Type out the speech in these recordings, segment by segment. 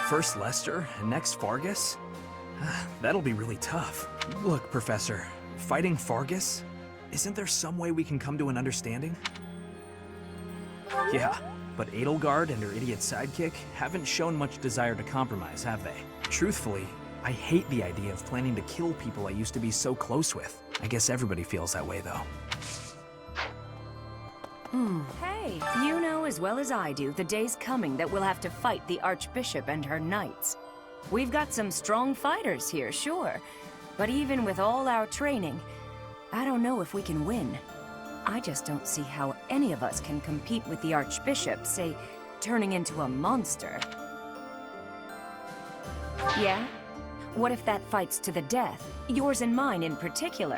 First Lester, and next Fargus? That'll be really tough. Look, Professor, fighting Fargus? Isn't there some way we can come to an understanding? Yeah, but Edelgard and her idiot sidekick haven't shown much desire to compromise, have they? Truthfully, I hate the idea of planning to kill people I used to be so close with. I guess everybody feels that way, though. Hey, you know as well as I do the day's coming that we'll have to fight the Archbishop and her knights. We've got some strong fighters here, sure. But even with all our training, I don't know if we can win. I just don't see how any of us can compete with the Archbishop, say, turning into a monster. Yeah? What if that fight's to the death? Yours and mine in particular.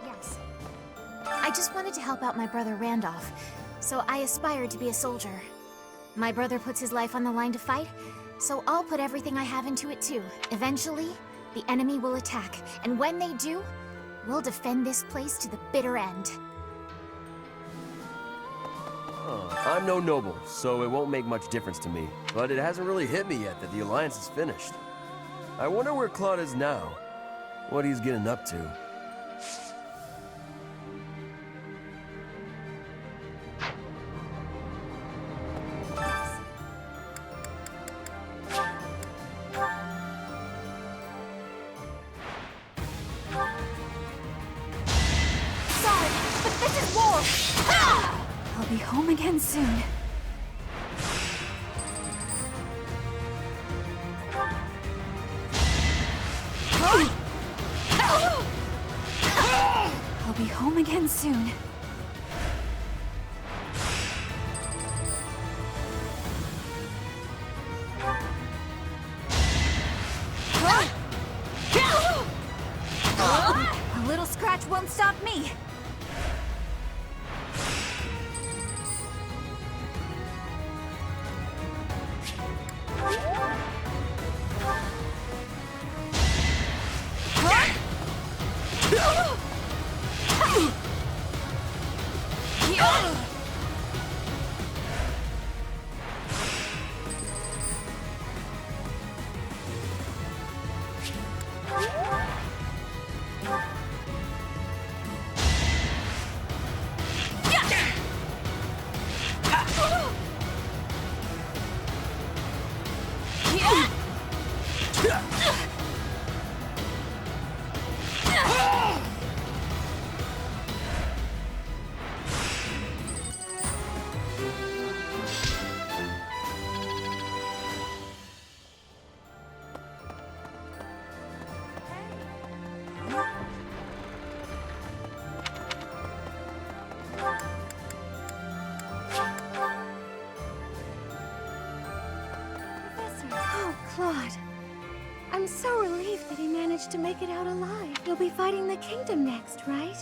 Yes. I just wanted to help out my brother Randolph, so I aspired to be a soldier. My brother puts his life on the line to fight, so I'll put everything I have into it too. Eventually, the enemy will attack, and when they do, we'll defend this place to the bitter end. I'm no noble, so it won't make much difference to me. But it hasn't really hit me yet that the Alliance is finished. I wonder where Claude is now. What he's getting up to. Sorry, but this is war! I'll be home again soon. I'll be home again soon. A little scratch won't stop me. Oh, Claude. I'm so relieved that he managed to make it out alive. You'll be fighting the kingdom next, right?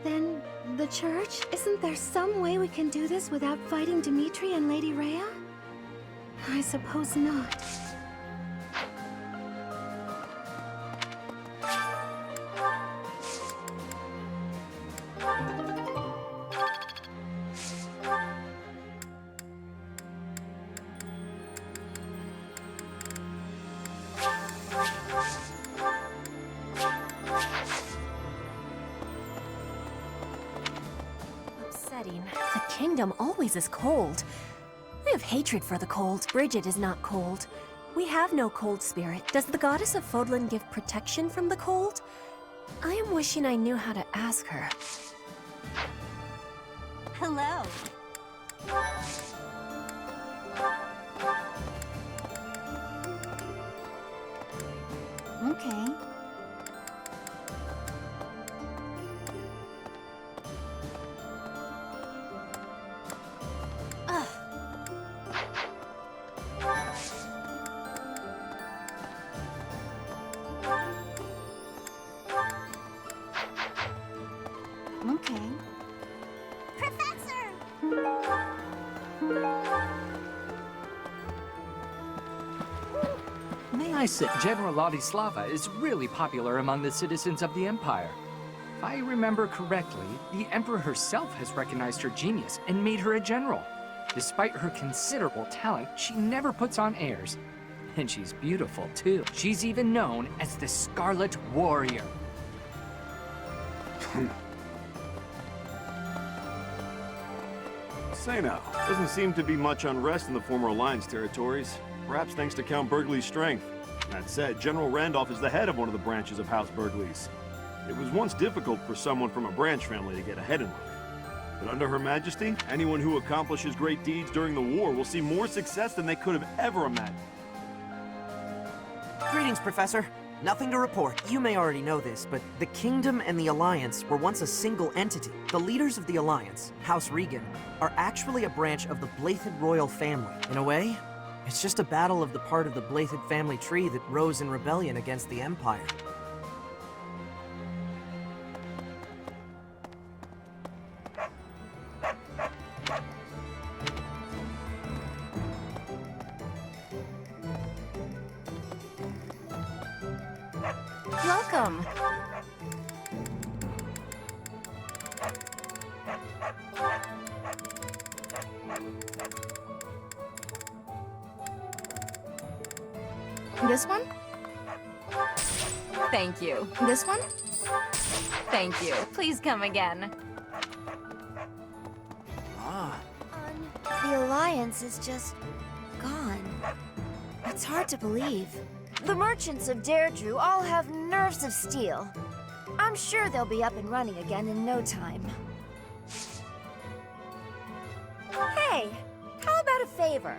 Then, the church? Isn't there some way we can do this without fighting Dimitri and Lady Rhea? I suppose not. Upsetting. The kingdom always is cold. I have hatred for the cold. Bridget is not cold. We have no cold spirit. Does the goddess of Fodlan give protection from the cold? I am wishing I knew how to ask her. Hello. Okay. Okay. Professor! May I say, General Ladislava is really popular among the citizens of the Empire. If I remember correctly, the Emperor herself has recognized her genius and made her a general. Despite her considerable talent, she never puts on airs. And she's beautiful, too. She's even known as the Scarlet Warrior. Say now, doesn't seem to be much unrest in the former Alliance territories. Perhaps thanks to Count Burgley's strength. That said, General Randolph is the head of one of the branches of House Burgleys. It was once difficult for someone from a branch family to get ahead in life. But under Her Majesty, anyone who accomplishes great deeds during the war will see more success than they could have ever imagined. Greetings, Professor. Nothing to report. You may already know this, but the Kingdom and the Alliance were once a single entity. The leaders of the Alliance, House Regan, are actually a branch of the Blythed royal family. In a way, it's just a battle of the part of the Blythed family tree that rose in rebellion against the Empire. Welcome. This one? Thank you. This one? Thank you. Please come again. The Alliance is just gone. It's hard to believe. The merchants of Deirdre all have nerves of steel. I'm sure they'll be up and running again in no time. Hey, how about a favor?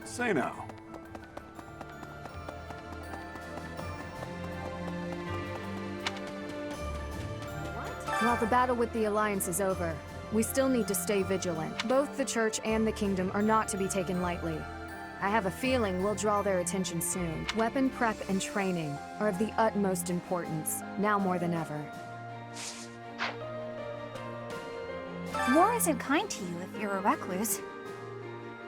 Say now. While the battle with the Alliance is over, we still need to stay vigilant. Both the Church and the Kingdom are not to be taken lightly. I have a feeling we'll draw their attention soon. Weapon prep and training are of the utmost importance, now more than ever. War isn't kind to you if you're a recluse.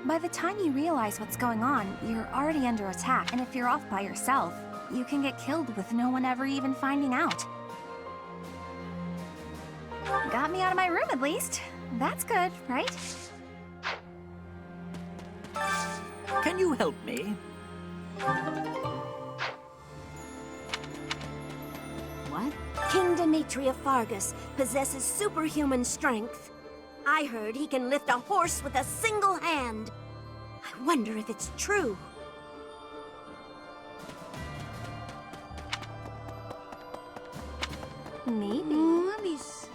By the time you realize what's going on, you're already under attack, and if you're off by yourself, you can get killed with no one ever even finding out. Got me out of my room at least. That's good, right? Can you help me? What? King Dimitri of Fargus possesses superhuman strength. I heard he can lift a horse with a single hand. I wonder if it's true. Maybe. Let me see.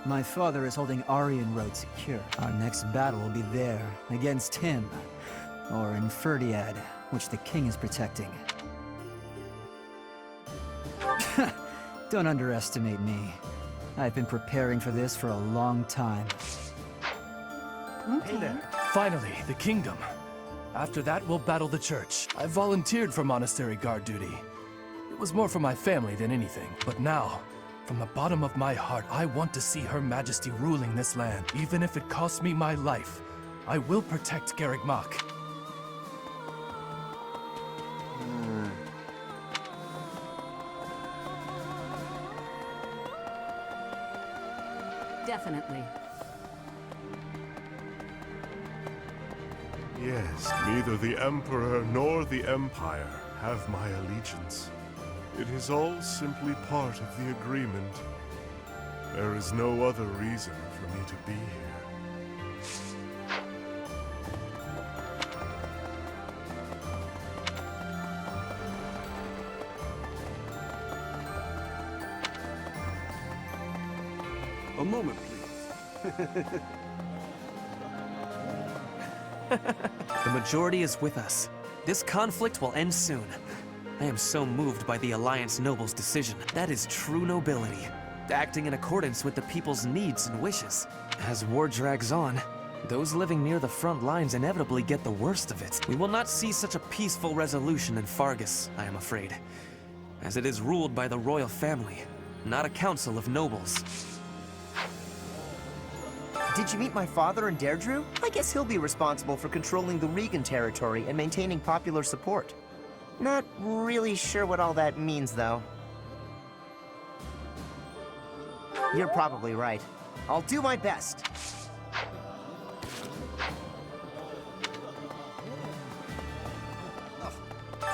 My father is holding Aryan Road secure. Our next battle will be there, against him. Or in Ferdiad, which the king is protecting. Don't underestimate me. I've been preparing for this for a long time. Okay. Hey there. Finally, the kingdom. After that, we'll battle the church. I volunteered for monastery guard duty. It was more for my family than anything. But now, from the bottom of my heart, I want to see Her Majesty ruling this land. Even if it costs me my life, I will protect Garreg Mach. Definitely. Yes, neither the Emperor nor the Empire have my allegiance. It is all simply part of the agreement. There is no other reason for me to be here. A moment, please. The majority is with us. This conflict will end soon. I am so moved by the Alliance Noble's decision. That is true nobility, acting in accordance with the people's needs and wishes. As war drags on, those living near the front lines inevitably get the worst of it. We will not see such a peaceful resolution in Fargus, I am afraid, as it is ruled by the royal family, not a council of nobles. Did you meet my father in Deirdre? I guess he'll be responsible for controlling the Regan territory and maintaining popular support. Not really sure what all that means, though. You're probably right. I'll do my best.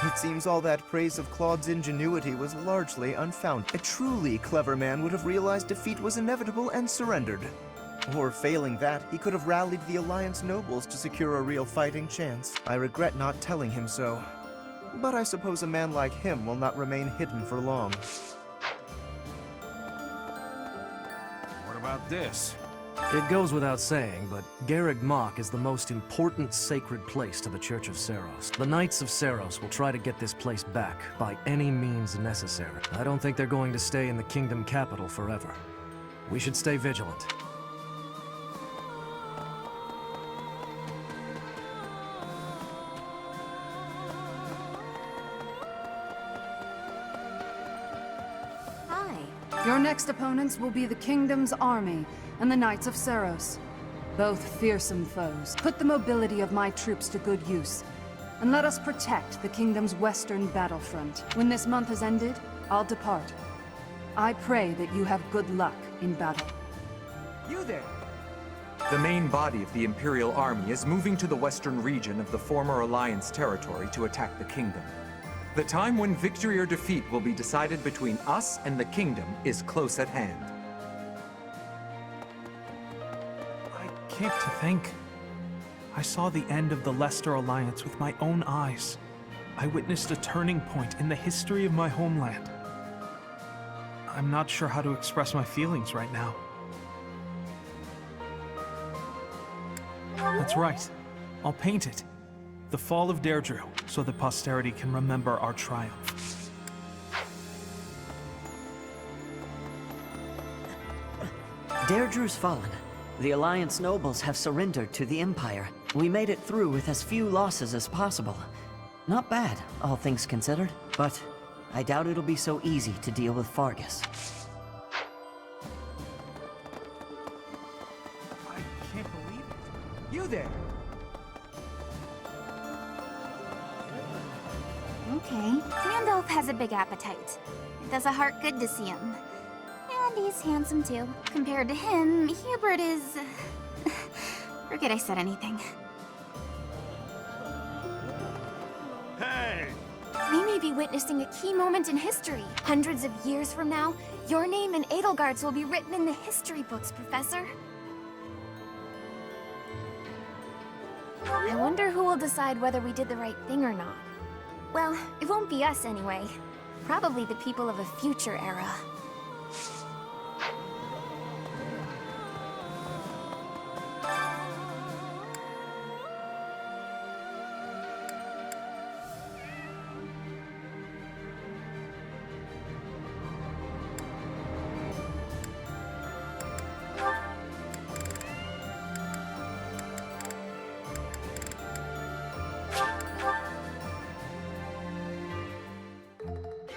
It seems all that praise of Claude's ingenuity was largely unfounded. A truly clever man would have realized defeat was inevitable and surrendered. Or failing that, he could have rallied the Alliance nobles to secure a real fighting chance. I regret not telling him so. But I suppose a man like him will not remain hidden for long. What about this? It goes without saying, but Garreg Mach is the most important sacred place to the Church of Seiros. The Knights of Seiros will try to get this place back by any means necessary. I don't think they're going to stay in the kingdom capital forever. We should stay vigilant. Your next opponents will be the Kingdom's army and the Knights of Seiros. Both fearsome foes. Put the mobility of my troops to good use, and let us protect the Kingdom's western battlefront. When this month has ended, I'll depart. I pray that you have good luck in battle. You there! The main body of the Imperial Army is moving to the western region of the former Alliance territory to attack the Kingdom. The time when victory or defeat will be decided between us and the Kingdom is close at hand. I can't to think. I saw the end of the Leicester Alliance with my own eyes. I witnessed a turning point in the history of my homeland. I'm not sure how to express my feelings right now. That's right. I'll paint it. The fall of Deirdre, so that posterity can remember our triumph. Deirdre's fallen. The Alliance nobles have surrendered to the Empire. We made it through with as few losses as possible. Not bad, all things considered. But I doubt it'll be so easy to deal with Fargus. I can't believe it. You there! Okay. Randolph has a big appetite. It does a heart good to see him. And he's handsome too. Compared to him, Hubert is... Forget I said anything. Hey! We may be witnessing a key moment in history. Hundreds of years from now, your name and Edelgard's will be written in the history books, Professor. I wonder who will decide whether we did the right thing or not. Well, it won't be us anyway. Probably the people of a future era.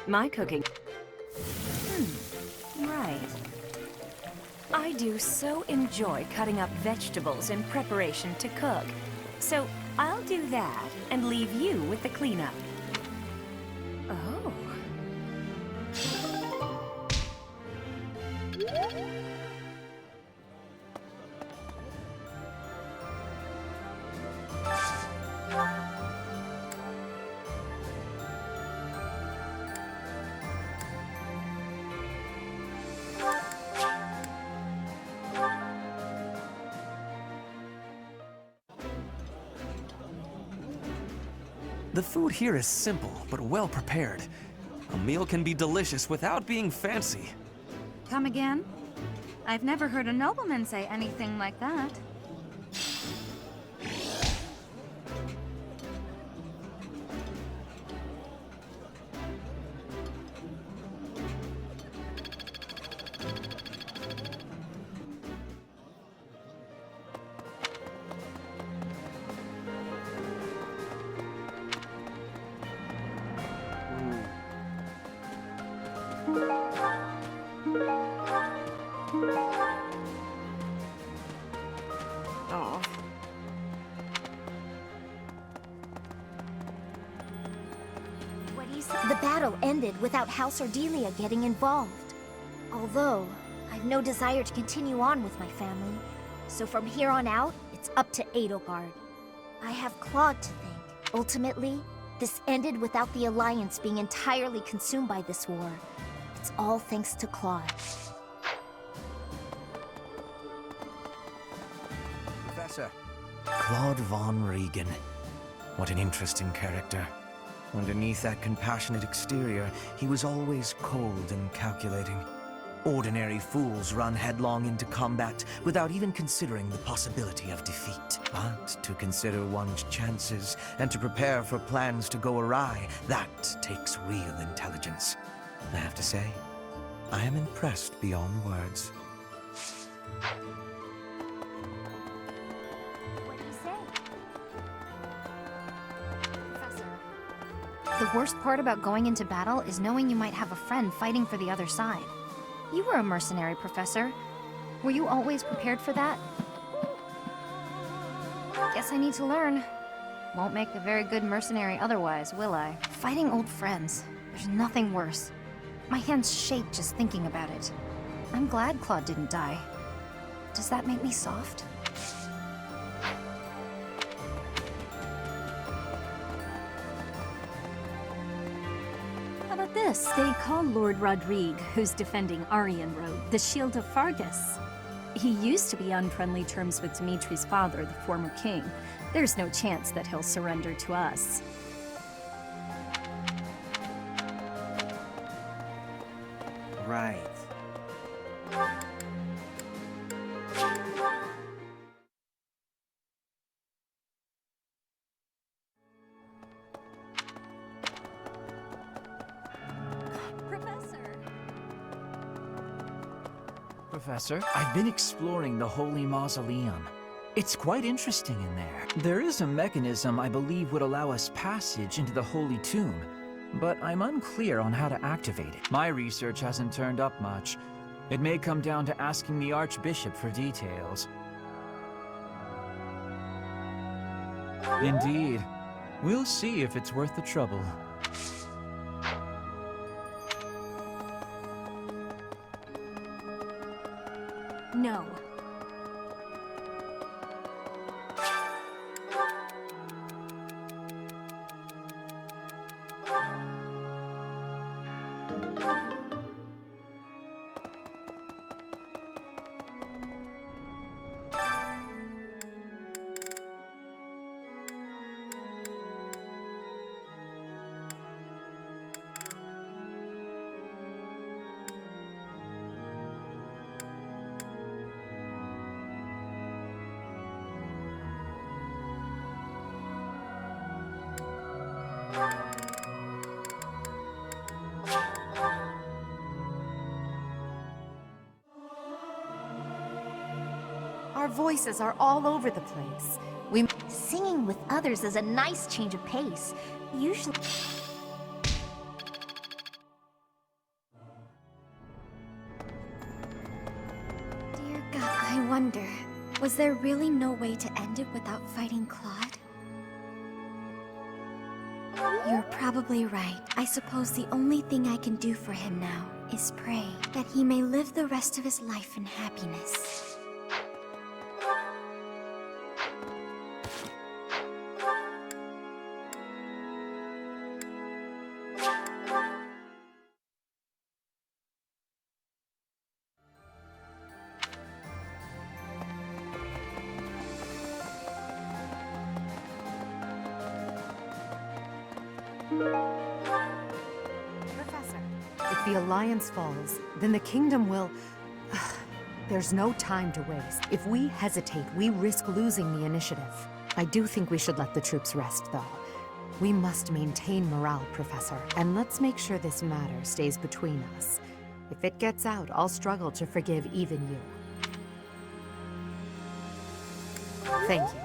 My cooking. Right. I do so enjoy cutting up vegetables in preparation to cook. So I'll do that and leave you with the cleanup. Oh. The food here is simple, but well prepared. A meal can be delicious without being fancy. Come again? I've never heard a nobleman say anything like that. The battle ended without House Ardelia getting involved. Although, I've no desire to continue on with my family, so from here on out, it's up to Edelgard. I have Claude to thank. Ultimately, this ended without the Alliance being entirely consumed by this war. It's all thanks to Claude. Professor. Claude von Regan. What an interesting character. Underneath that compassionate exterior, he was always cold and calculating. Ordinary fools run headlong into combat without even considering the possibility of defeat. But to consider one's chances and to prepare for plans to go awry, that takes real intelligence. I have to say, I am impressed beyond words. What do you say? The worst part about going into battle is knowing you might have a friend fighting for the other side. You were a mercenary, Professor. Were you always prepared for that? Guess I need to learn. Won't make a very good mercenary otherwise, will I? Fighting old friends. There's nothing worse. My hands shake just thinking about it. I'm glad Claude didn't die. Does that make me soft? How about this? They call Lord Rodrigue, who's defending Aryan Road, the Shield of Fargus. He used to be on friendly terms with Dimitri's father, the former king. There's no chance that he'll surrender to us. Right. Professor, I've been exploring the Holy Mausoleum. It's quite interesting in there. There is a mechanism I believe would allow us passage into the Holy Tomb, but I'm unclear on how to activate it. My research hasn't turned up much. It may come down to asking the Archbishop for details. Indeed. We'll see if it's worth the trouble. No. Our voices are all over the place. Singing with others is a nice change of pace. Usually... Dear God, I wonder, was there really no way to end it without fighting Claude? You're probably right. I suppose the only thing I can do for him now is pray that he may live the rest of his life in happiness. Professor, if the Alliance falls, then the Kingdom will... There's no time to waste. If we hesitate, we risk losing the initiative. I do think we should let the troops rest, though. We must maintain morale, Professor, and let's make sure this matter stays between us. If it gets out, I'll struggle to forgive even you. Thank you.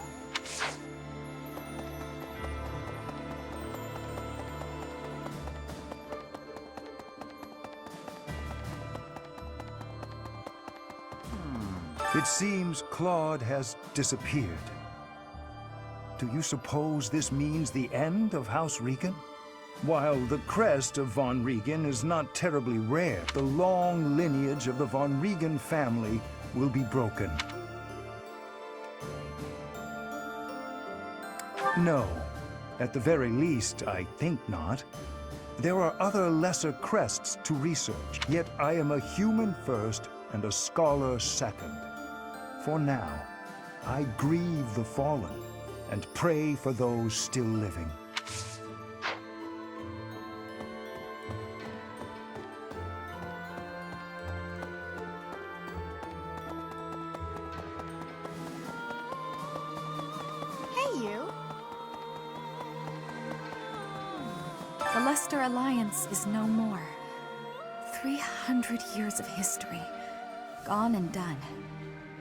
It seems Claude has disappeared. Do you suppose this means the end of House Regan? While the crest of von Riegen is not terribly rare, the long lineage of the von Riegen family will be broken. No. At the very least, I think not. There are other lesser crests to research, yet I am a human first and a scholar second. For now, I grieve the fallen and pray for those still living. The Leicester Alliance is no more. 300 years of history. Gone and done.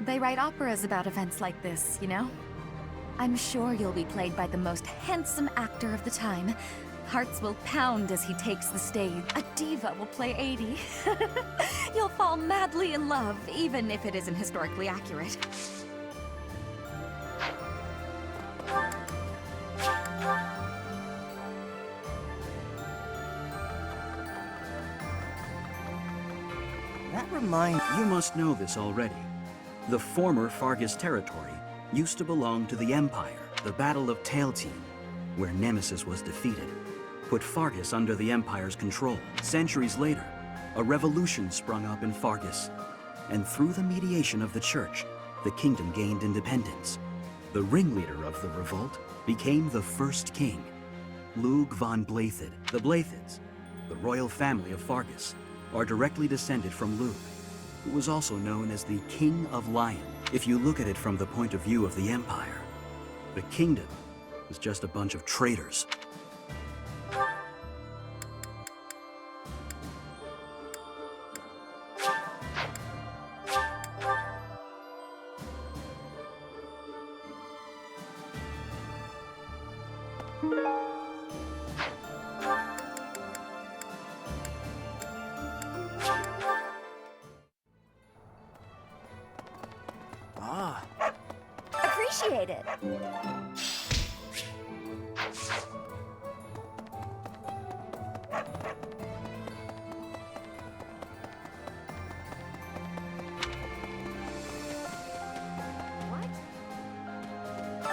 They write operas about events like this, you know? I'm sure you'll be played by the most handsome actor of the time. Hearts will pound as he takes the stage. A diva will play 80. You'll fall madly in love, even if it isn't historically accurate. You must know this already. The former Fargus territory used to belong to the Empire. The Battle of Tailteam, where Nemesis was defeated, put Fargus under the Empire's control. Centuries later, a revolution sprung up in Fargus, and through the mediation of the Church, the kingdom gained independence. The ringleader of the revolt became the first king, Lug von Blathid. The Blathids, the royal family of Fargus, are directly descended from Lug, who was also known as the King of Lion. If you look at it from the point of view of the Empire, the kingdom was just a bunch of traitors. Appreciate it.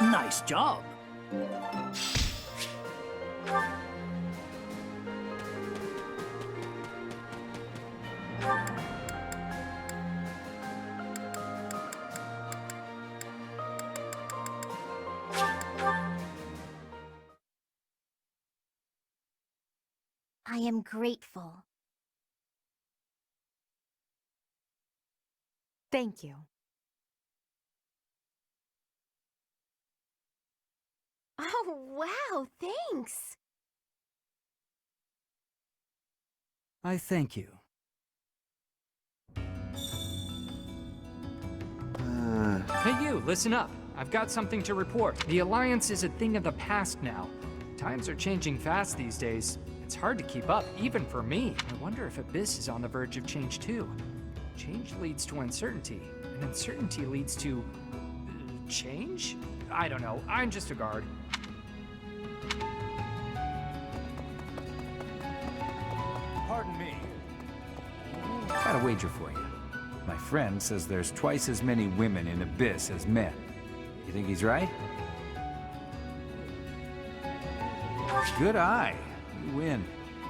Nice job. I am grateful. Thank you. Oh, wow, thanks. I thank you. Hey you, listen up. I've got something to report. The Alliance is a thing of the past now. Times are changing fast these days. It's hard to keep up, even for me. I wonder if Abyss is on the verge of change too. Change leads to uncertainty, and uncertainty leads to... change? I don't know. I'm just a guard. Pardon me. Got a wager for you. My friend says there's twice as many women in Abyss as men. You think he's right? Good eye. You win.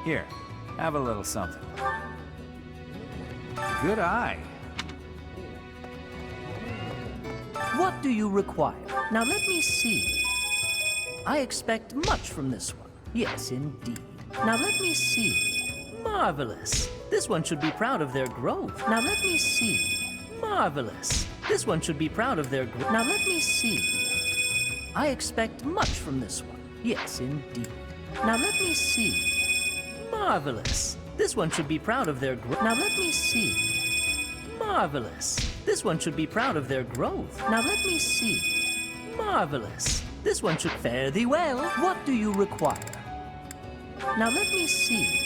Here, have a little something. Good eye. What do you require? Now let me see. I expect much from this one. Yes, indeed. Now let me see. Marvelous. This one should be proud of their growth. Now let me see. Marvelous. This one should be proud of their growth. Now let me see. I expect much from this one. Yes, indeed. Now let me see. Marvelous. This one should be proud of their growth. Now let me see. Marvelous. This one should be proud of their growth. Now let me see. Marvelous. This one should fare thee well. What do you require? Now let me see.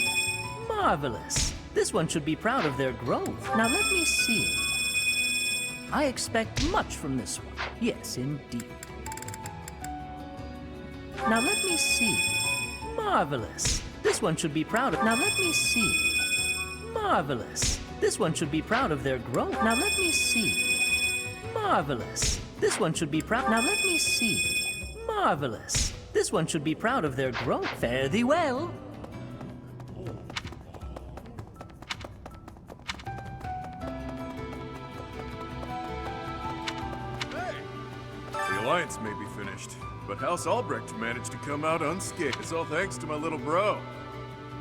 Marvelous. This one should be proud of their growth. Now let me see. I expect much from this one. Yes, indeed. Now let me see. Marvelous. This one should be proud of. Now let me see. Marvelous. This one should be proud of their growth. Now let me see. Marvelous. This one should be proud. Now let me see. Marvelous. This one should be proud of their growth. Fare thee well. The Alliance may be finished, but House Albrecht managed to come out unscathed. It's all thanks to my little bro.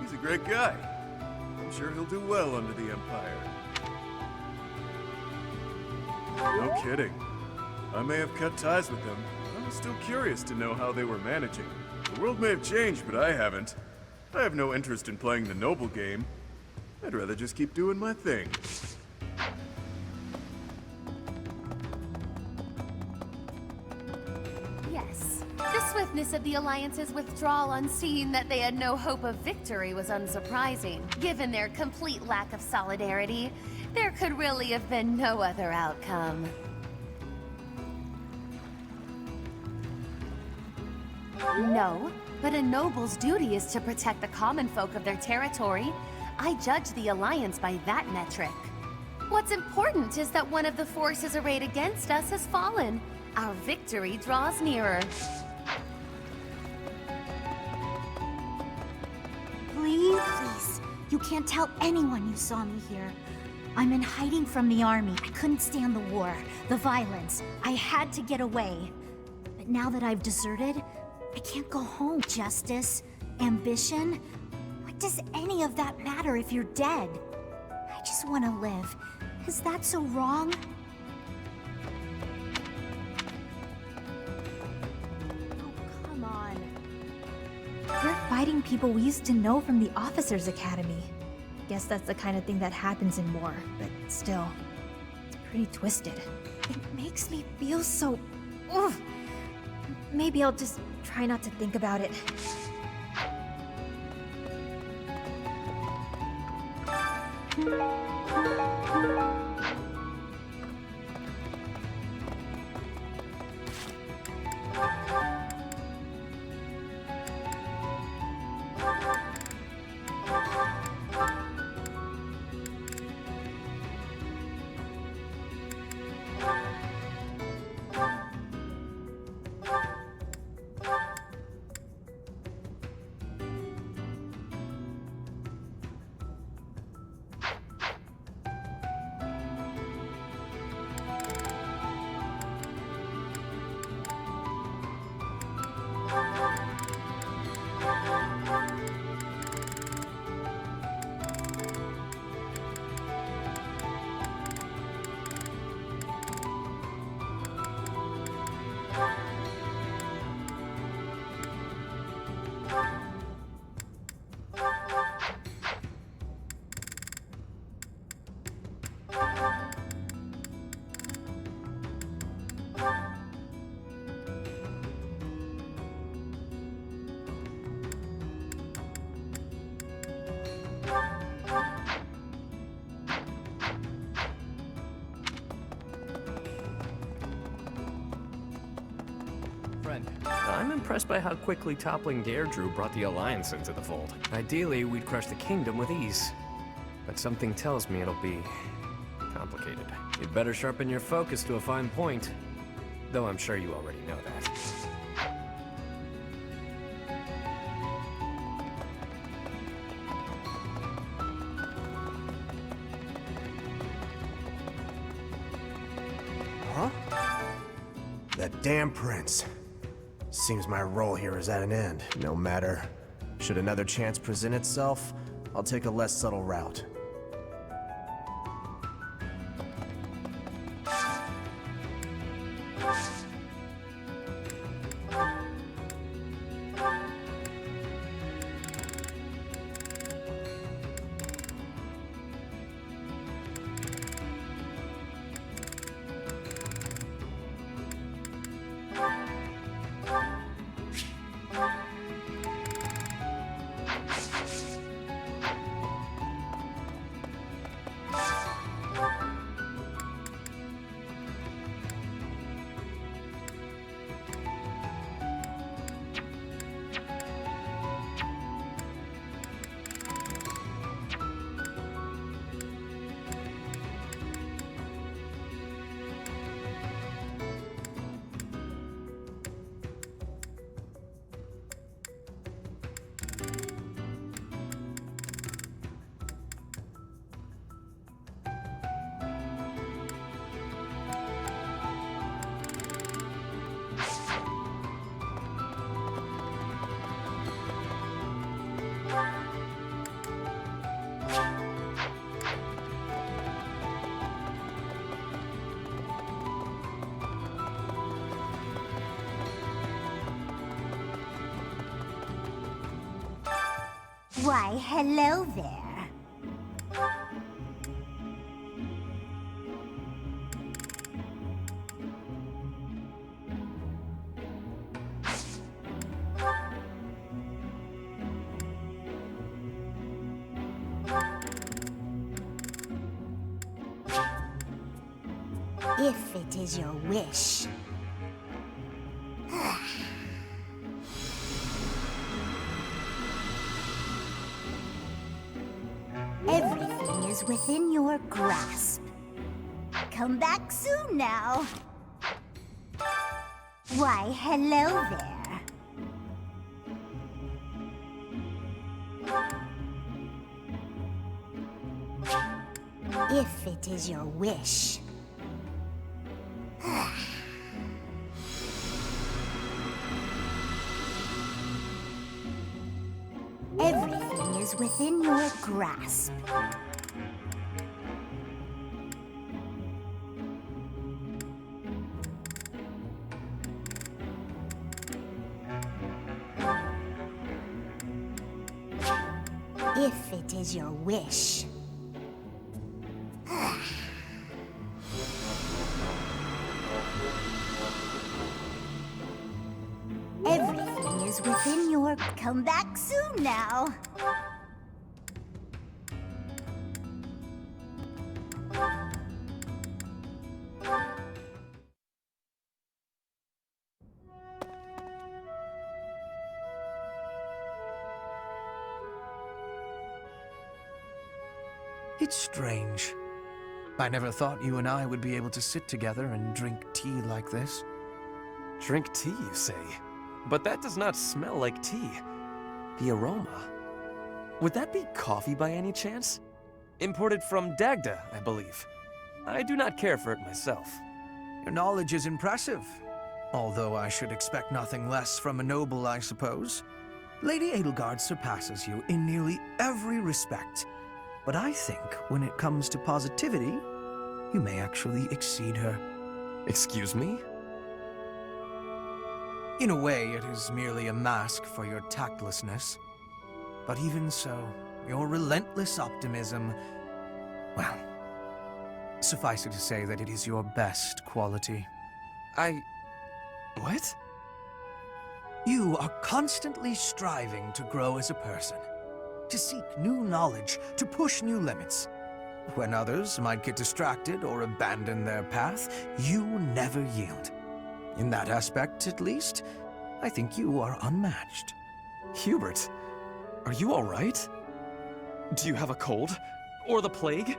He's a great guy. I'm sure he'll do well under the Empire. No kidding. I may have cut ties with them, but I'm still curious to know how they were managing. The world may have changed, but I haven't. I have no interest in playing the noble game. I'd rather just keep doing my thing. Yes. The swiftness of the Alliance's withdrawal on seeing that they had no hope of victory was unsurprising. Given their complete lack of solidarity, there could really have been no other outcome. No, but a noble's duty is to protect the common folk of their territory. I judge the Alliance by that metric. What's important is that one of the forces arrayed against us has fallen. Our victory draws nearer. Please. You can't tell anyone you saw me here. I'm in hiding from the army. I couldn't stand the war, the violence. I had to get away. But now that I've deserted, I can't go home. Justice, ambition, what does any of that matter if you're dead? I just want to live. Is that so wrong? Come on. We're fighting people we used to know from the Officers' Academy. Guess that's the kind of thing that happens in war, but still, it's pretty twisted. It makes me feel so... Ugh. Maybe I'll just try not to think about it. I'm impressed by how quickly toppling Deirdre brought the Alliance into the fold. Ideally, we'd crush the kingdom with ease. But something tells me it'll be complicated. You'd better sharpen your focus to a fine point. Though I'm sure you already know that. Huh? That damn prince. Seems my role here is at an end. No matter. Should another chance present itself, I'll take a less subtle route. Why, hello there. If it is your wish. Everything is within your grasp. Come back soon now. Why, hello there. If it is your wish. Everything is within your grasp. If it is your wish. Everything is within your... Come back soon now. It's strange. I never thought you and I would be able to sit together and drink tea like this. Drink tea, you say? But that does not smell like tea. The aroma. Would that be coffee by any chance? Imported from Dagda, I believe. I do not care for it myself. Your knowledge is impressive. Although I should expect nothing less from a noble, I suppose. Lady Edelgard surpasses you in nearly every respect. But I think when it comes to positivity, you may actually exceed her. Excuse me? In a way, it is merely a mask for your tactlessness. But even so, your relentless optimism... Well, suffice it to say that it is your best quality. What? You are constantly striving to grow as a person. To seek new knowledge, to push new limits. When others might get distracted or abandon their path, you never yield. In that aspect, at least, I think you are unmatched. Hubert, are you all right? Do you have a cold? Or the plague?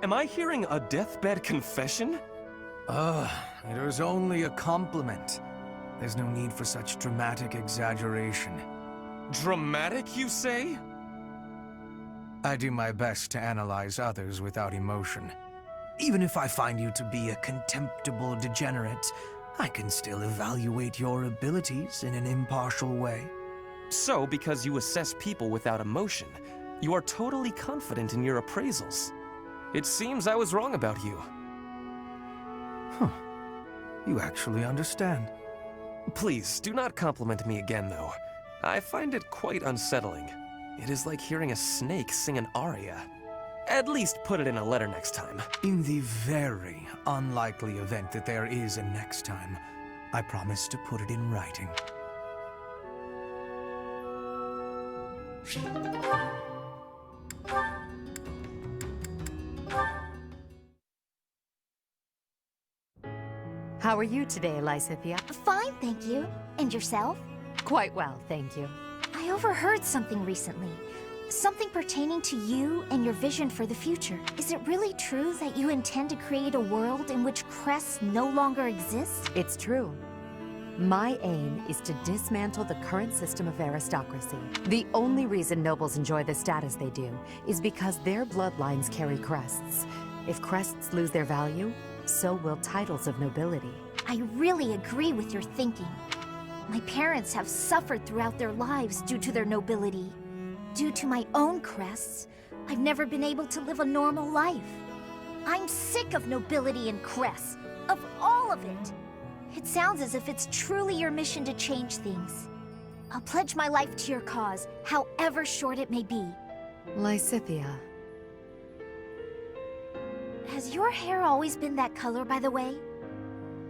Am I hearing a deathbed confession? It was only a compliment. There's no need for such dramatic exaggeration. Dramatic, you say? I do my best to analyze others without emotion. Even if I find you to be a contemptible degenerate, I can still evaluate your abilities in an impartial way. So, because you assess people without emotion, you are totally confident in your appraisals. It seems I was wrong about you. Huh. You actually understand. Please, do not compliment me again, though. I find it quite unsettling. It is like hearing a snake sing an aria. At least put it in a letter next time. In the very unlikely event that there is a next time, I promise to put it in writing. How are you today, Lysithia? Fine, thank you. And yourself? Quite well, thank you. I overheard something recently. Something pertaining to you and your vision for the future. Is it really true that you intend to create a world in which crests no longer exist? It's true. My aim is to dismantle the current system of aristocracy. The only reason nobles enjoy the status they do is because their bloodlines carry crests. If crests lose their value, so will titles of nobility. I really agree with your thinking. My parents have suffered throughout their lives due to their nobility. Due to my own crests, I've never been able to live a normal life. I'm sick of nobility and crests, of all of it. It sounds as if it's truly your mission to change things. I'll pledge my life to your cause, however short it may be. Lysithea. Has your hair always been that color, by the way?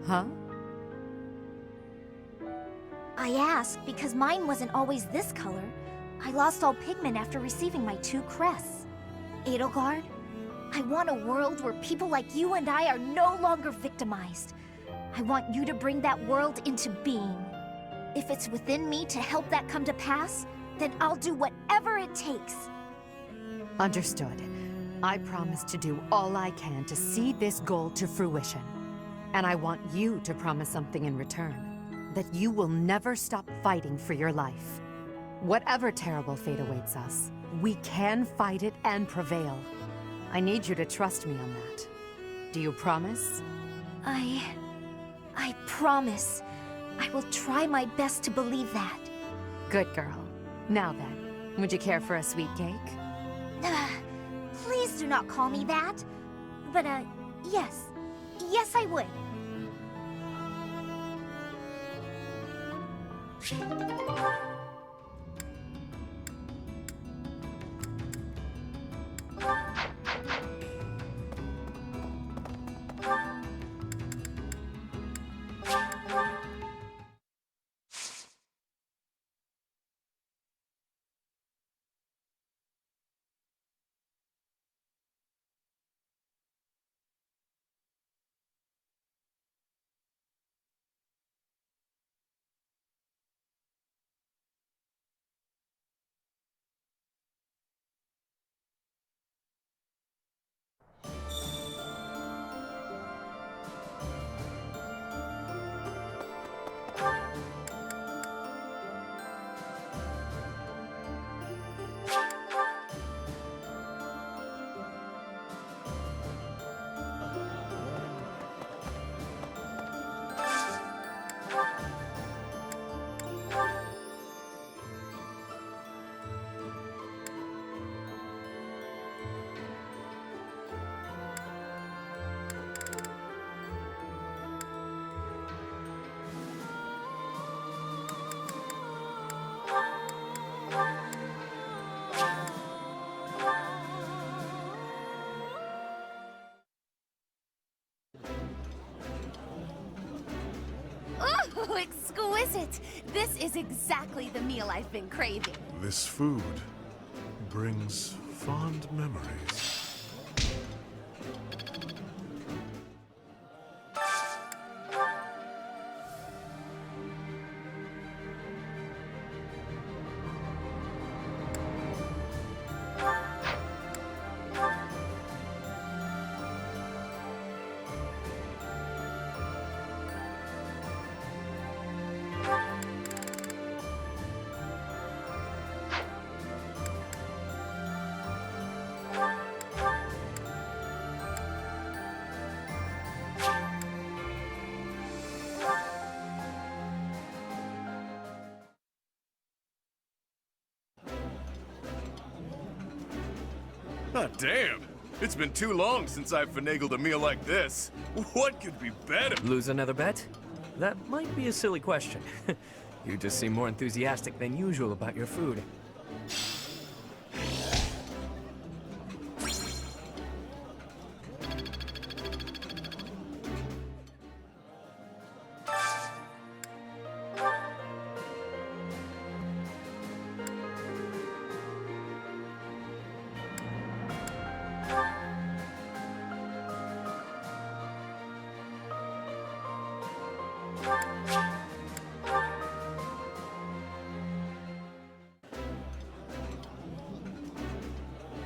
Huh? I ask because mine wasn't always this color. I lost all pigment after receiving my 2 crests. Edelgard, I want a world where people like you and I are no longer victimized. I want you to bring that world into being. If it's within me to help that come to pass, then I'll do whatever it takes. Understood. I promise to do all I can to see this goal to fruition. And I want you to promise something in return. That you will never stop fighting for your life. Whatever terrible fate awaits us, we can fight it and prevail. I need you to trust me on that. Do you promise? I promise. I will try my best to believe that. Good girl. Now then, would you care for a sweet cake? Please do not call me that. But, yes. Yes, I would. Oh, exquisite! This is exactly the meal I've been craving. This food brings fond memories. Ah, damn! It's been too long since I've finagled a meal like this. What could be better? Lose another bet? That might be a silly question. You just seem more enthusiastic than usual about your food.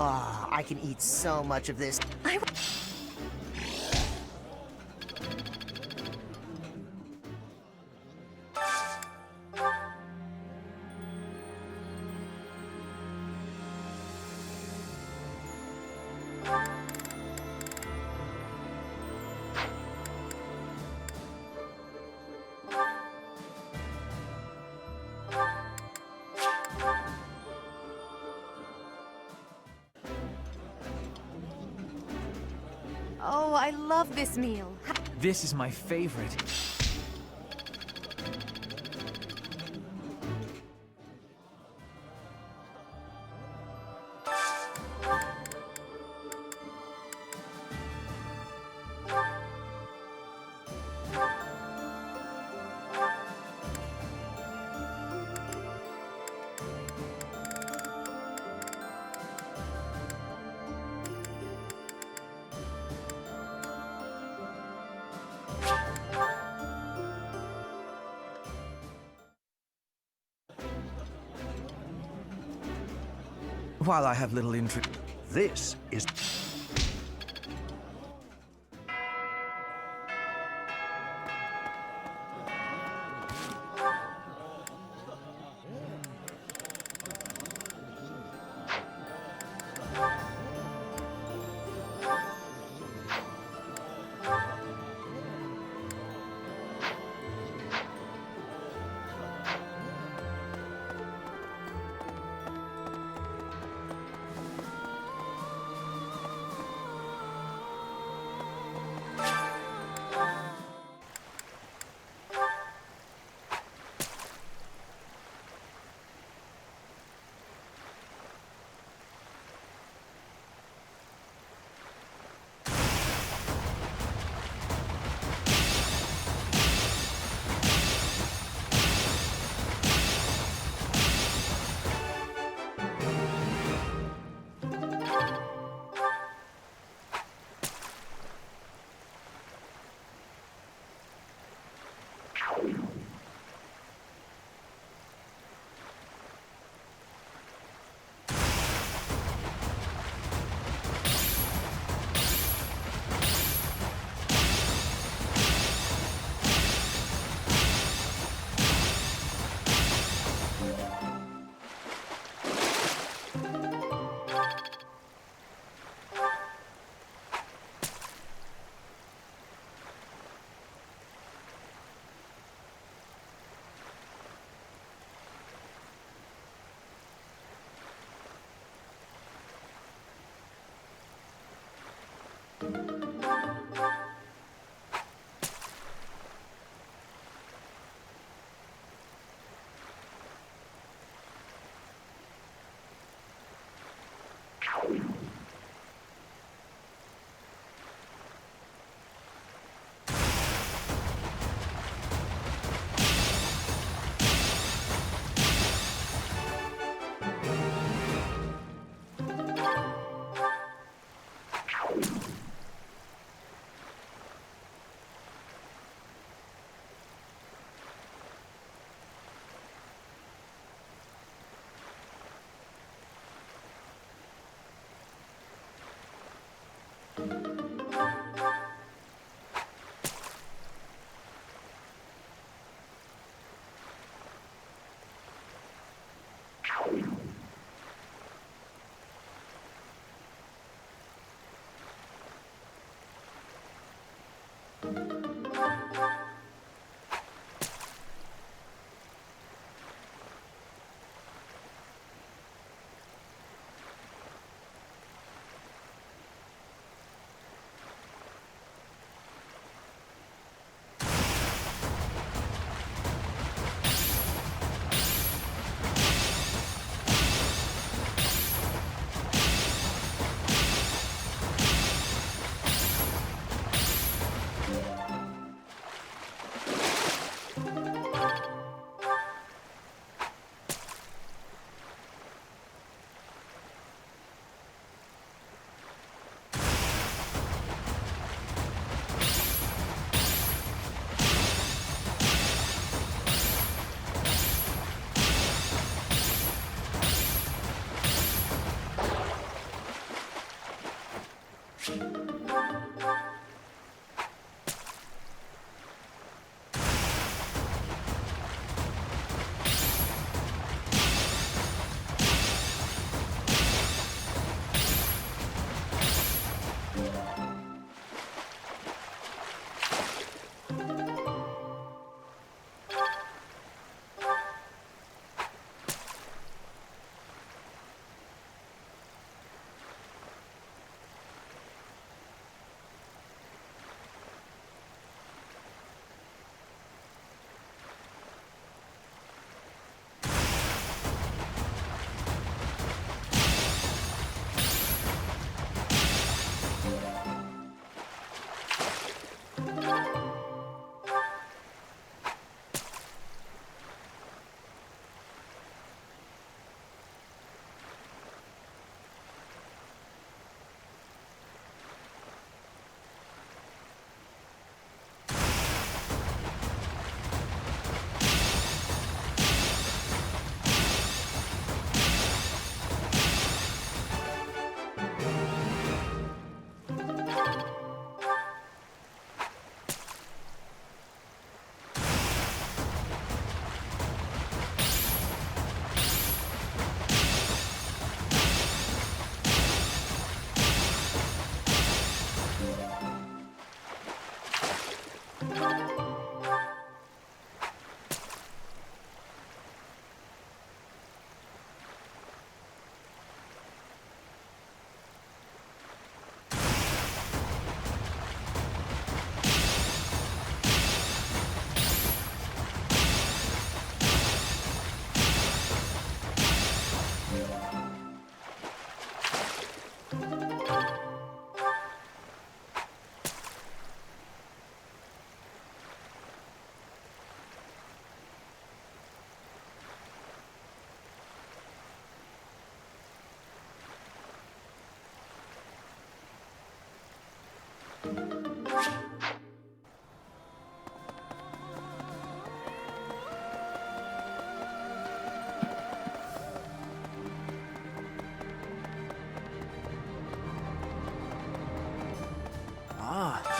Ah, I can eat so much of this. Oh, I love this meal. This is my favorite. While I have little interest... This is...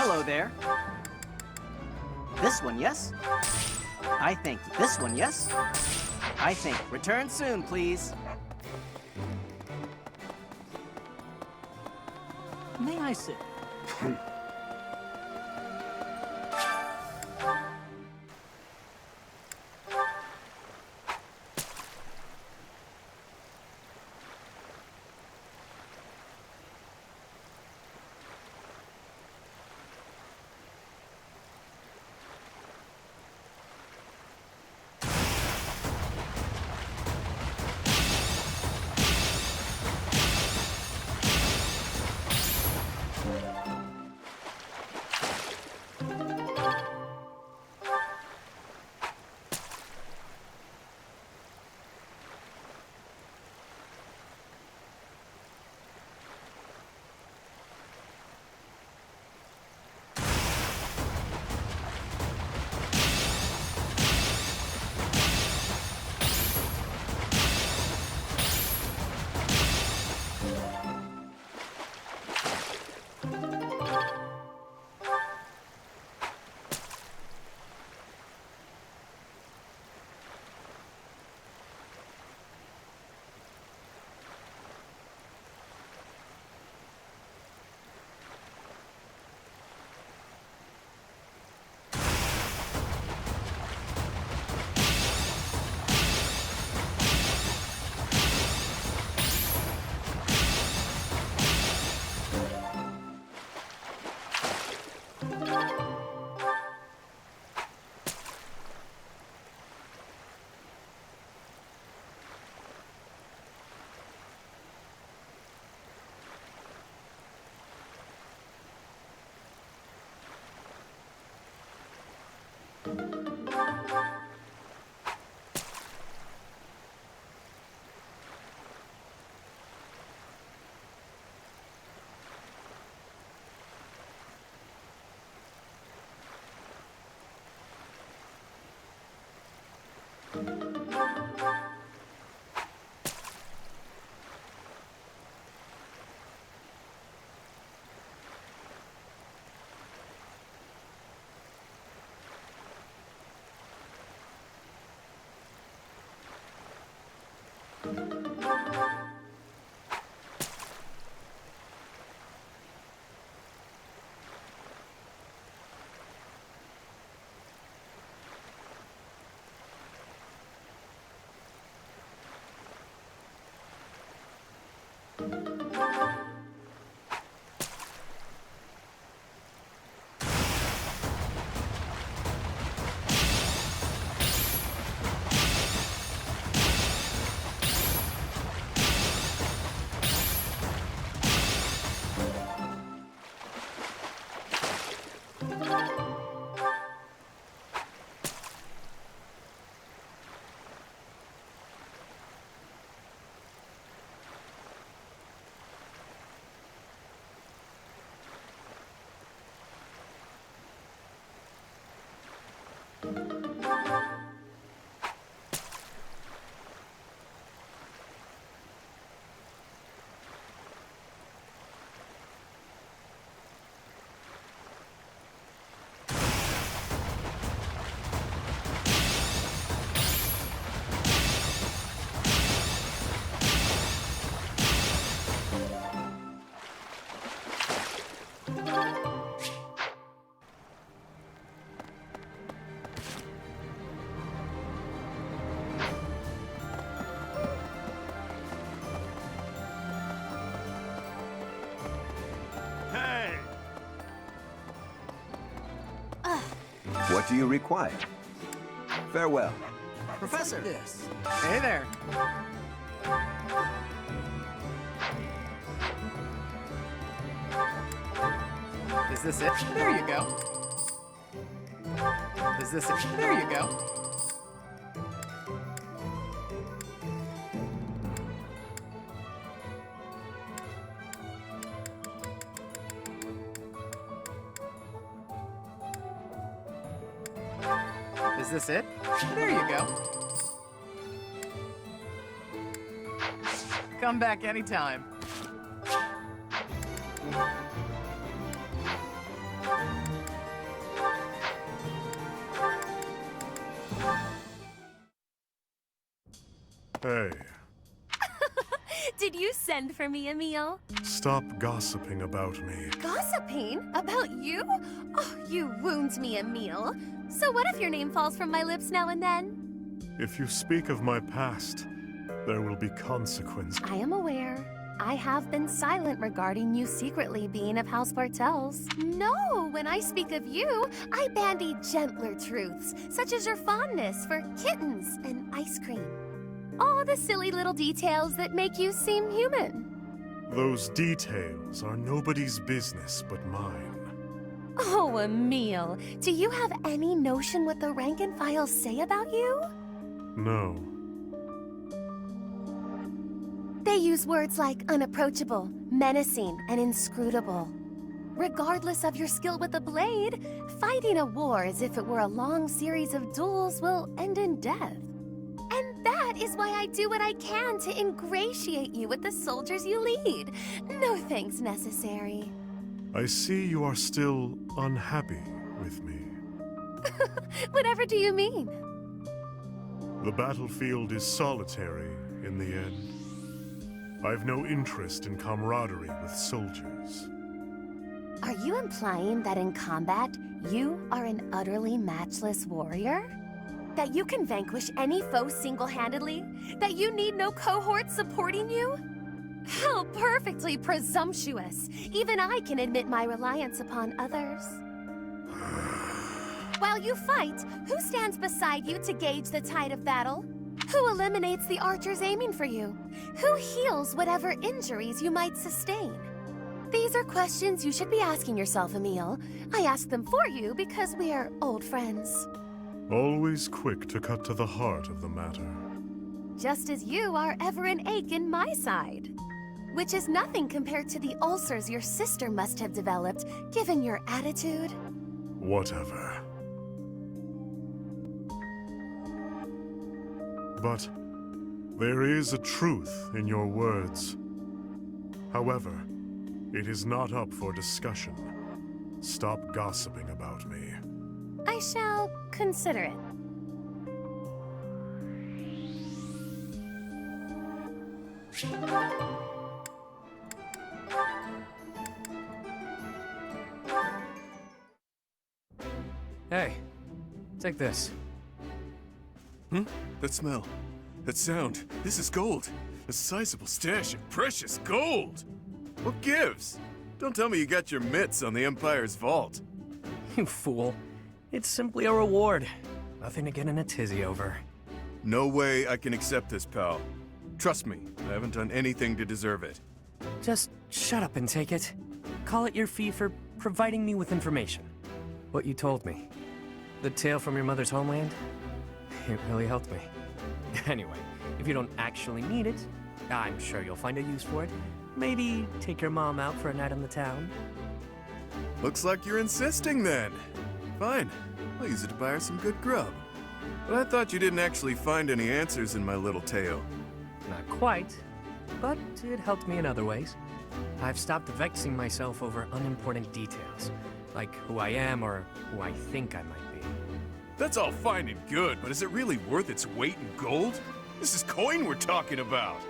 Hello there. This one, yes? I think this one, yes? I think return soon, please. May I sit? What do you require? Farewell. Professor! This. Hey there. Is this it? There you go. Is this it? There you go. Is this it? There you go. Come back anytime. Hey, Did you send for me, Emil? stop gossiping about me. Gossiping? About you? Oh, you wound me, Emil. So what if your name falls from my lips now and then? If you speak of my past, there will be consequence. I am aware. I have been silent regarding you secretly being of House Bartels. No, when I speak of you, I bandy gentler truths, such as your fondness for kittens and ice cream. All the silly little details that make you seem human. Those details are nobody's business but mine. Oh, Emil, do you have any notion what the rank and file say about you? No. They use words like unapproachable, menacing, and inscrutable. Regardless of your skill with the blade, fighting a war as if it were a long series of duels will end in death. And that is why I do what I can to ingratiate you with the soldiers you lead. No thanks necessary. I see you are still unhappy with me. Whatever do you mean? The battlefield is solitary in the end. I've no interest in camaraderie with soldiers. Are you implying that in combat, you are an utterly matchless warrior? That you can vanquish any foe single-handedly? That you need no cohort supporting you? How perfectly presumptuous! Even I can admit my reliance upon others. While you fight, who stands beside you to gauge the tide of battle? Who eliminates the archers aiming for you? Who heals whatever injuries you might sustain? These are questions you should be asking yourself, Emil. I ask them for you because we are old friends. Always quick to cut to the heart of the matter. Just as you are ever an ache in my side. Which is nothing compared to the ulcers your sister must have developed, given your attitude. Whatever. But there is a truth in your words. However, it is not up for discussion. Stop gossiping about me. I shall consider it. Hey, take this. That smell. That sound. This is gold. A sizable stash of precious gold. What gives? Don't tell me you got your mitts on the Empire's vault. You fool. It's simply a reward. Nothing to get in a tizzy over. No way I can accept this, pal. Trust me, I haven't done anything to deserve it. Just shut up and take it. Call it your fee for providing me with information. What you told me. The tale from your mother's homeland? It really helped me. Anyway, if you don't actually need it, I'm sure you'll find a use for it. Maybe take your mom out for a night on the town. Looks like you're insisting then. Fine, I'll use it to buy her some good grub. But I thought you didn't actually find any answers in my little tale. Not quite, but it helped me in other ways. I've stopped vexing myself over unimportant details, like who I am or who I think I might be. That's all fine and good, but is it really worth its weight in gold? This is coin we're talking about.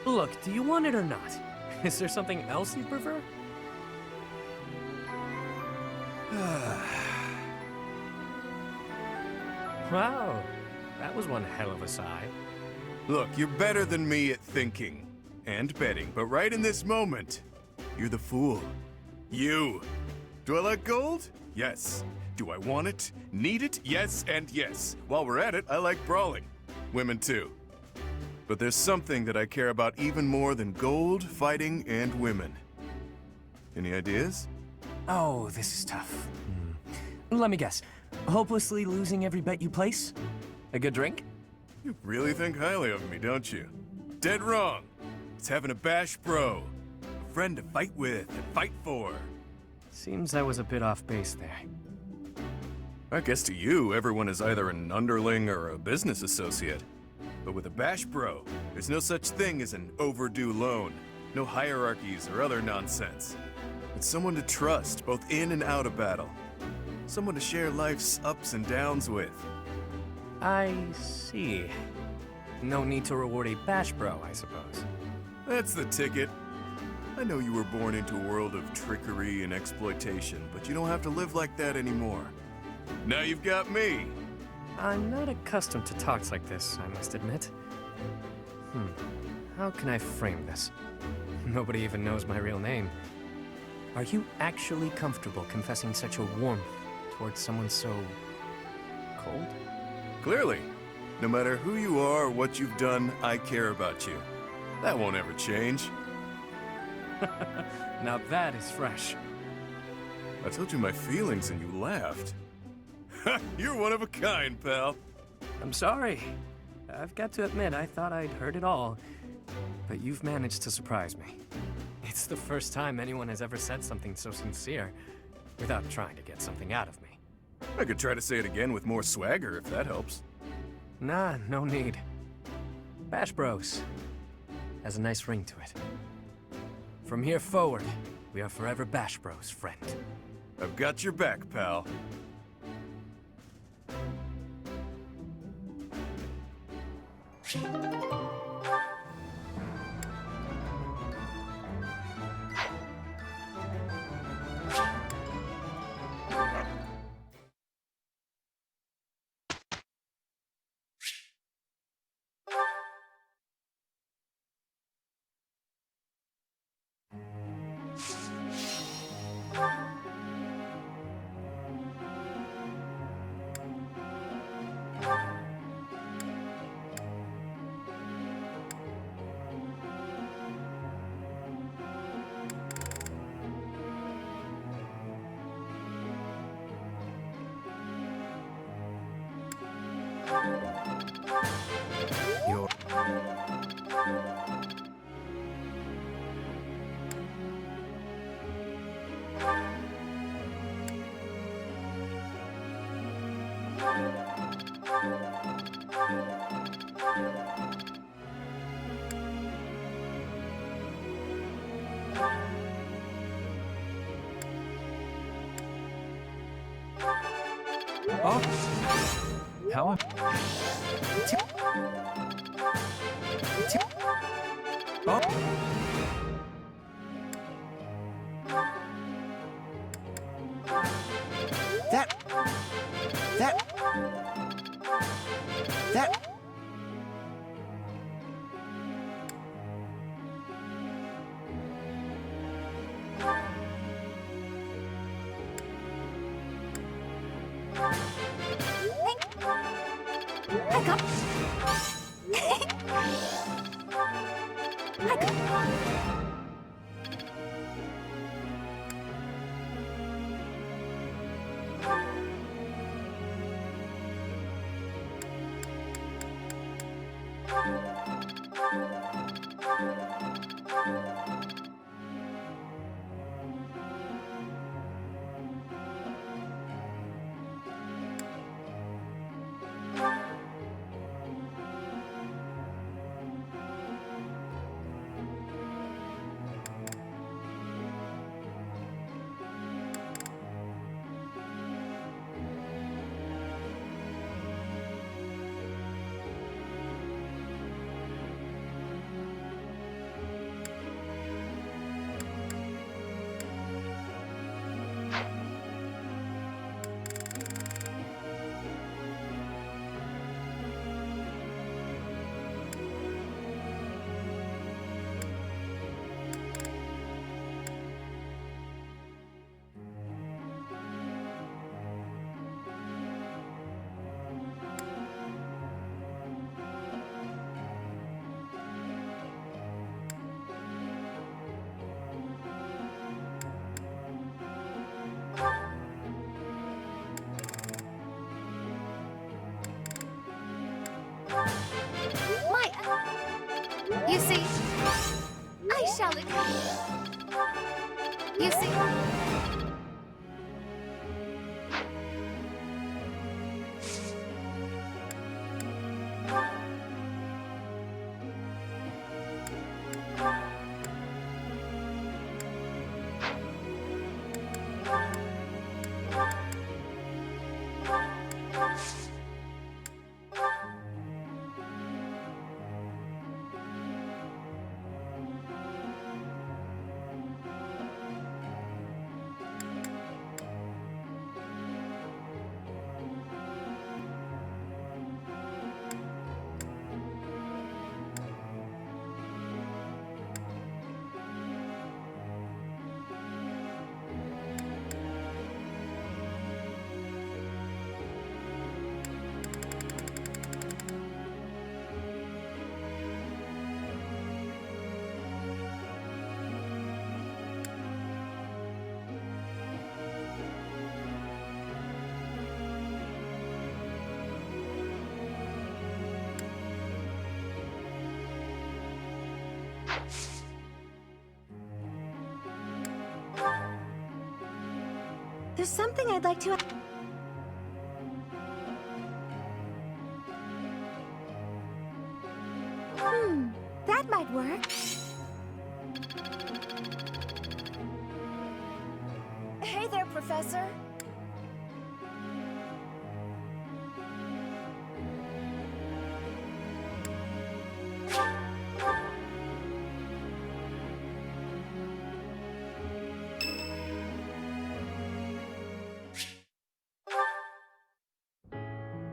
Look, do you want it or not? Is there something else you prefer? Wow, that was one hell of a sigh. Look, you're better than me at thinking and betting, but right in this moment, you're the fool. You. Do I like gold? Yes. Do I want it? Need it? Yes and yes. While we're at it, I like brawling. Women too. But there's something that I care about even more than gold, fighting, and women. Any ideas? Oh, this is tough. Let me guess. Hopelessly losing every bet you place? A good drink? You really think highly of me, don't you? Dead wrong. It's having a bash bro. A friend to fight with and fight for. Seems I was a bit off base there. I guess to you, everyone is either an underling or a business associate. But with a bash bro, there's no such thing as an overdue loan. No hierarchies or other nonsense. It's someone to trust, both in and out of battle. Someone to share life's ups and downs with. I see. No need to reward a bash bro, I suppose. That's the ticket. I know you were born into a world of trickery and exploitation, but you don't have to live like that anymore. Now you've got me. I'm not accustomed to talks like this, I must admit. How can I frame this? Nobody even knows my real name. Are you actually comfortable confessing such a warmth towards someone so cold? Clearly. No matter who you are or what you've done, I care about you. That won't ever change. Now that is fresh. I told you my feelings and you laughed. You're one of a kind, pal. I'm sorry. I've got to admit, I thought I'd heard it all. But you've managed to surprise me. It's the first time anyone has ever said something so sincere without trying to get something out of me. I could try to say it again with more swagger if that helps. Nah, no need. Bash Bros has a nice ring to it. From here forward, we are forever Bash Bros, friend. I've got your back, pal. How? You see, I shall agree. You see... There's something I'd like to... That might work. Hey there, Professor.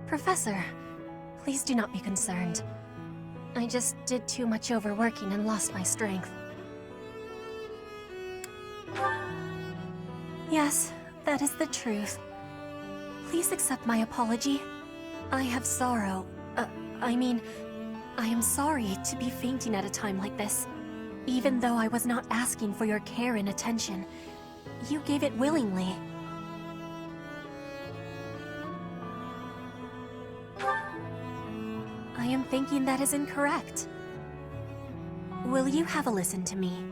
Professor, please do not be concerned. I just did too much overworking and lost my strength. Yes, that is the truth. Please accept my apology. I have sorrow. I am sorry to be fainting at a time like this. Even though I was not asking for your care and attention, you gave it willingly. I am thinking that is incorrect. Will you have a listen to me?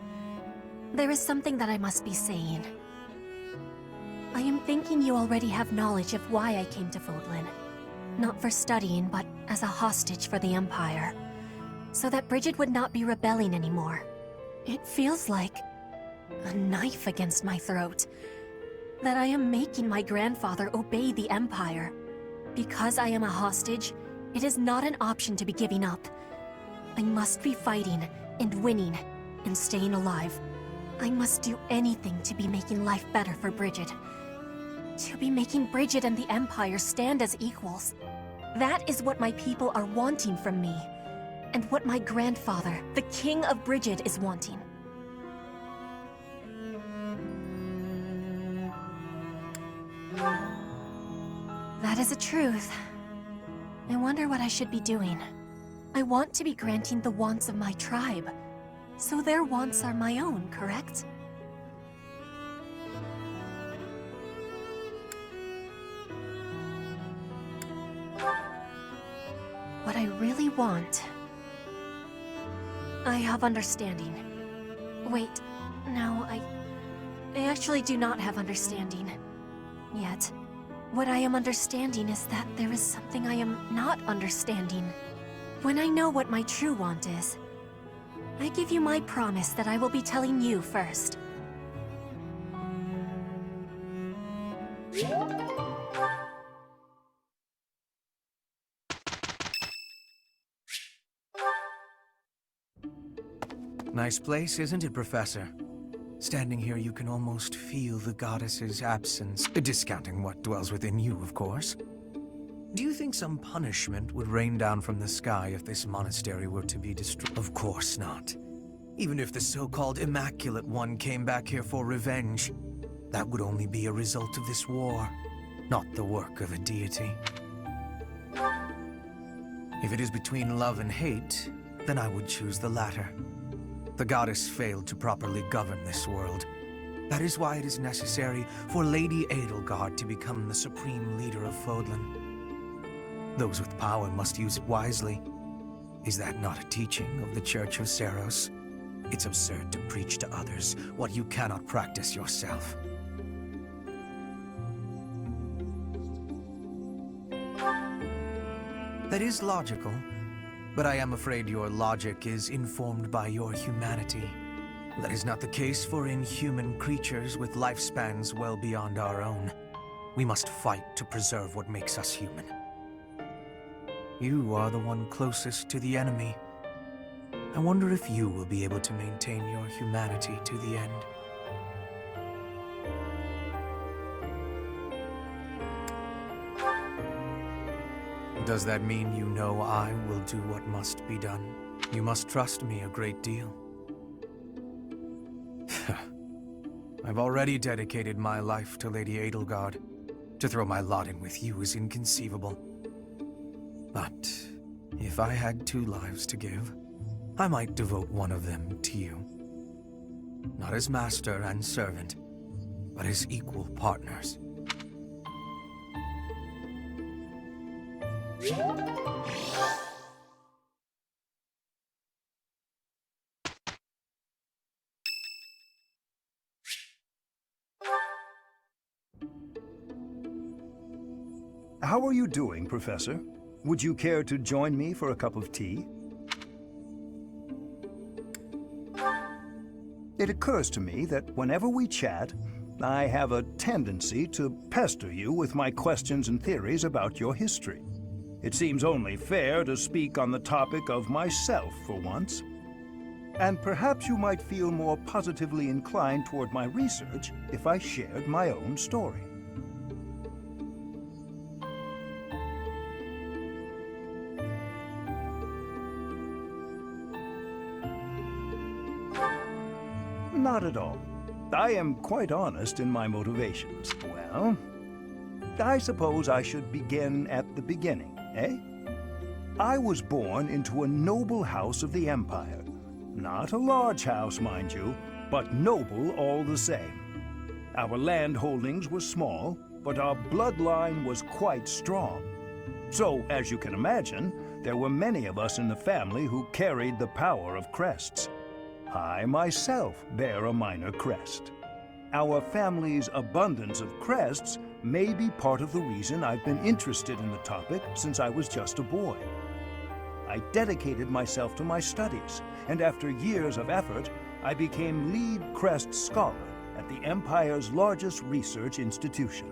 There is something that I must be saying. I am thinking you already have knowledge of why I came to Fodlan. Not for studying, but as a hostage for the Empire. So that Bridget would not be rebelling anymore. It feels like a knife against my throat. That I am making my grandfather obey the Empire. Because I am a hostage, it is not an option to be giving up. I must be fighting, and winning, and staying alive. I must do anything to be making life better for Bridget. To be making Bridget and the Empire stand as equals. That is what my people are wanting from me. And what my grandfather, the King of Bridget, is wanting. That is a truth. I wonder what I should be doing. I want to be granting the wants of my tribe. So their wants are my own, correct? What I really want... I have understanding. Wait, no, I actually do not have understanding. Yet. What I am understanding is that there is something I am not understanding. When I know what my true want is, I give you my promise that I will be telling you first. Nice place, isn't it, Professor? Standing here, you can almost feel the goddess's absence, discounting what dwells within you, of course. Do you think some punishment would rain down from the sky if this monastery were to be destroyed? Of course not. Even if the so-called Immaculate One came back here for revenge, that would only be a result of this war, not the work of a deity. If it is between love and hate, then I would choose the latter. The goddess failed to properly govern this world. That is why it is necessary for Lady Edelgard to become the supreme leader of Fodlan. Those with power must use it wisely. Is that not a teaching of the Church of Seros? It's absurd to preach to others what you cannot practice yourself. That is logical, but I am afraid your logic is informed by your humanity. That is not the case for inhuman creatures with lifespans well beyond our own. We must fight to preserve what makes us human. You are the one closest to the enemy. I wonder if you will be able to maintain your humanity to the end. Does that mean you know I will do what must be done? You must trust me a great deal. I've already dedicated my life to Lady Edelgard. To throw my lot in with you is inconceivable. But if I had 2 lives to give, I might devote one of them to you. Not as master and servant, but as equal partners. How are you doing, Professor? Would you care to join me for a cup of tea? It occurs to me that whenever we chat, I have a tendency to pester you with my questions and theories about your history. It seems only fair to speak on the topic of myself for once. And perhaps you might feel more positively inclined toward my research if I shared my own story. Not at all. I am quite honest in my motivations. Well, I suppose I should begin at the beginning, eh? I was born into a noble house of the Empire. Not a large house, mind you, but noble all the same. Our land holdings were small, but our bloodline was quite strong. So, as you can imagine, there were many of us in the family who carried the power of crests. I myself bear a minor crest. Our family's abundance of crests may be part of the reason I've been interested in the topic since I was just a boy. I dedicated myself to my studies, and after years of effort, I became lead crest scholar at the Empire's largest research institution.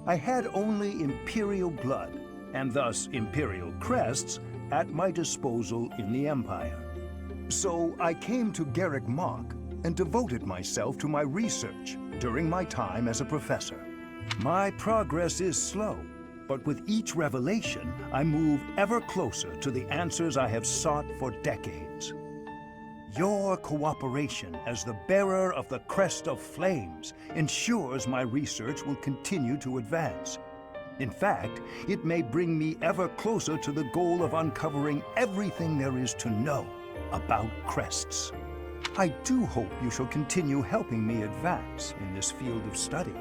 I had only Imperial blood, and thus Imperial crests, at my disposal in the Empire. So I came to Garrick Mach and devoted myself to my research during my time as a professor. My progress is slow, but with each revelation, I move ever closer to the answers I have sought for decades. Your cooperation as the bearer of the Crest of Flames ensures my research will continue to advance. In fact, it may bring me ever closer to the goal of uncovering everything there is to know about crests. I do hope you shall continue helping me advance in this field of study.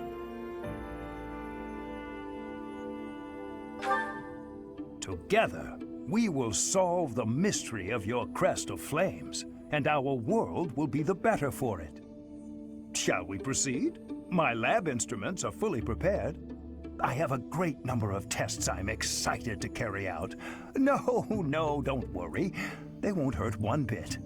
Together, we will solve the mystery of your Crest of Flames, and our world will be the better for it. Shall we proceed? My lab instruments are fully prepared. I have a great number of tests I'm excited to carry out. No, don't worry. They won't hurt one bit.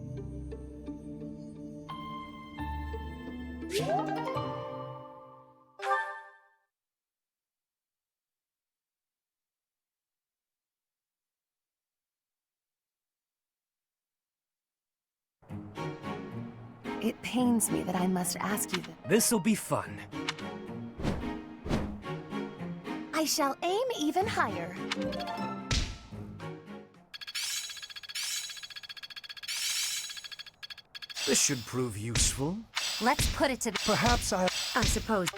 It pains me that I must ask you this. This'll be fun. I shall aim even higher. This should prove useful. Let's put it to... Perhaps I suppose...